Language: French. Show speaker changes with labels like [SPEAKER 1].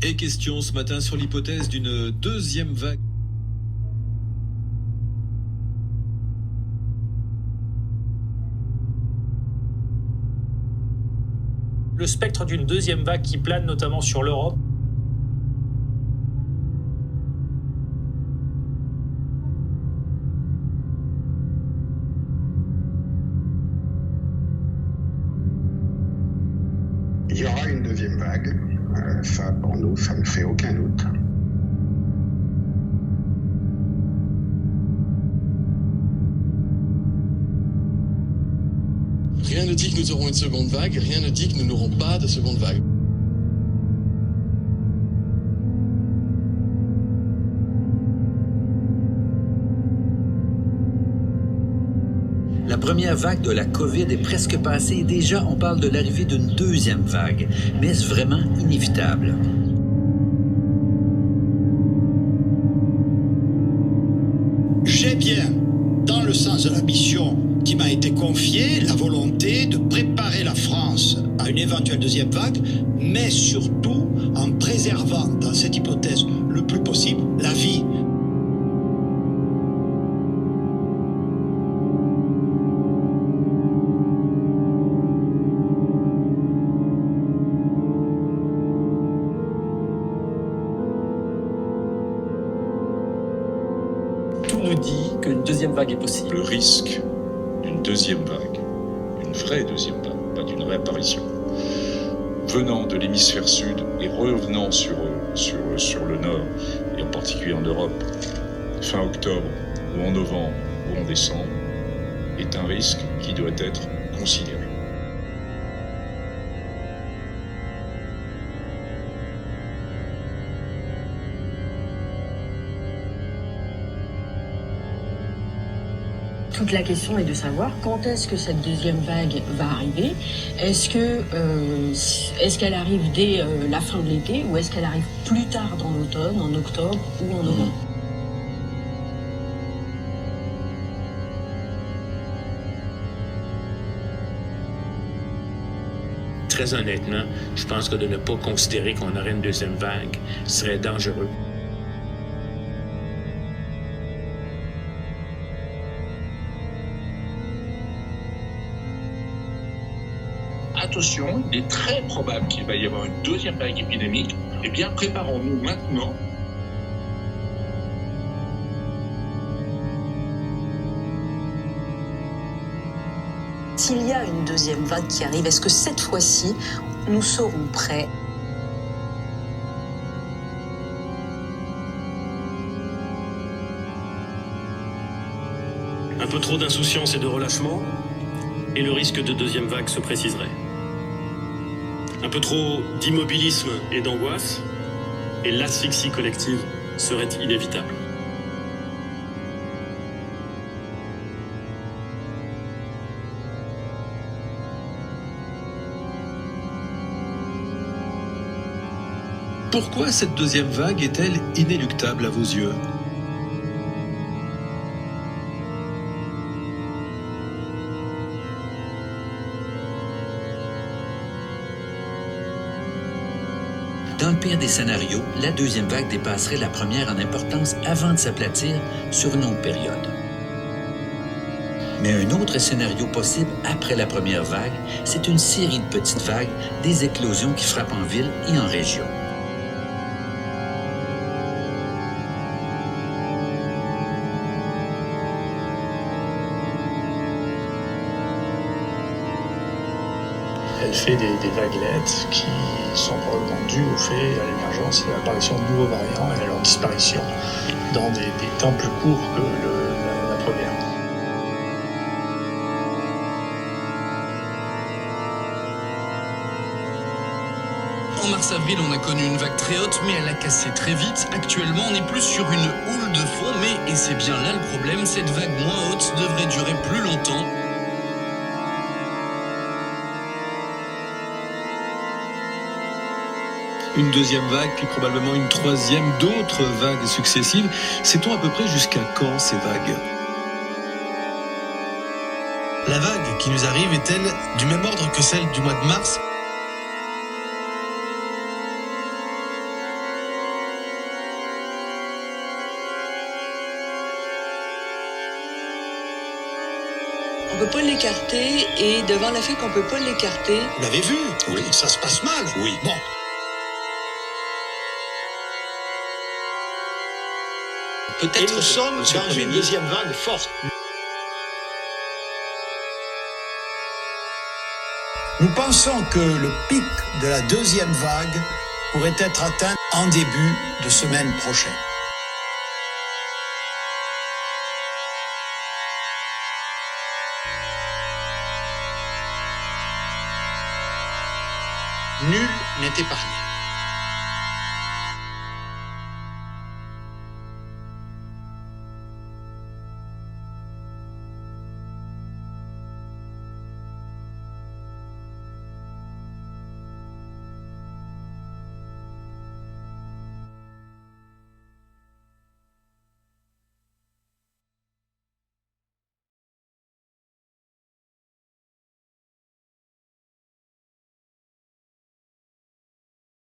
[SPEAKER 1] Et question ce matin sur l'hypothèse d'une deuxième vague.
[SPEAKER 2] Le spectre d'une deuxième vague qui plane notamment sur l'Europe.
[SPEAKER 3] Il y aura une deuxième vague. Ça, pour nous, ça ne fait aucun doute.
[SPEAKER 4] Rien ne dit que nous aurons une seconde vague, rien ne dit que nous n'aurons pas de seconde vague.
[SPEAKER 5] La première vague de la COVID est presque passée et déjà on parle de l'arrivée d'une deuxième vague. Mais est-ce vraiment inévitable?
[SPEAKER 6] J'ai bien, dans le sens de la mission qui m'a été confiée, la volonté de préparer la France à une éventuelle deuxième vague, mais surtout en préservant dans cette hypothèse le plus possible la vie.
[SPEAKER 2] Tout nous dit qu'une deuxième vague est possible.
[SPEAKER 7] Le risque d'une deuxième vague, une vraie deuxième vague, pas d'une réapparition, venant de l'hémisphère sud et revenant sur le nord, et en particulier en Europe, fin octobre ou en novembre ou en décembre, est un risque qui doit être considéré.
[SPEAKER 8] Toute la question est de savoir quand est-ce que cette deuxième vague va arriver. Est-ce qu'elle arrive dès la fin de l'été ou est-ce qu'elle arrive plus tard dans l'automne, en octobre ou en novembre?
[SPEAKER 9] Très honnêtement, je pense que de ne pas considérer qu'on aurait une deuxième vague serait dangereux.
[SPEAKER 10] Attention, il est très probable qu'il va y avoir une deuxième vague épidémique. Eh bien, préparons-nous maintenant.
[SPEAKER 8] S'il y a une deuxième vague qui arrive, est-ce que cette fois-ci, nous serons prêts?
[SPEAKER 11] Un peu trop d'insouciance et de relâchement, et le risque de deuxième vague se préciserait. Un peu trop d'immobilisme et d'angoisse, et l'asphyxie collective serait inévitable.
[SPEAKER 1] Pourquoi cette deuxième vague est-elle inéluctable à vos yeux?
[SPEAKER 5] Dans le pire des scénarios, la deuxième vague dépasserait la première en importance avant de s'aplatir sur une autre période. Mais un autre scénario possible après la première vague, c'est une série de petites vagues, des éclosions qui frappent en ville et en région.
[SPEAKER 2] Elle fait des vaguelettes qui sont probablement dues au fait à l'émergence et à l'apparition de nouveaux variants et à leur disparition dans des temps plus courts que la première.
[SPEAKER 4] En mars-avril, on a connu une vague très haute, mais elle a cassé très vite. Actuellement, on est plus sur une houle de fond, mais, et c'est bien là le problème, cette vague moins haute devrait durer plus longtemps.
[SPEAKER 1] Une deuxième vague, puis probablement une troisième, d'autres vagues successives. Sait-on à peu près jusqu'à quand ces vagues?
[SPEAKER 12] La vague qui nous arrive est-elle du même ordre que celle du mois de mars ?
[SPEAKER 13] peut pas l'écarter et devant le fait qu'on peut pas l'écarter...
[SPEAKER 6] Vous l'avez vu? Oui. Ça se passe mal?
[SPEAKER 7] Oui.
[SPEAKER 6] Bon.
[SPEAKER 10] Peut-être
[SPEAKER 6] Et nous sommes
[SPEAKER 10] Monsieur le
[SPEAKER 6] dans
[SPEAKER 10] Premier
[SPEAKER 6] une
[SPEAKER 10] ministre,
[SPEAKER 6] deuxième vague forte. Nous pensons que le pic de la deuxième vague pourrait être atteint en début de semaine prochaine. Nul n'est épargné.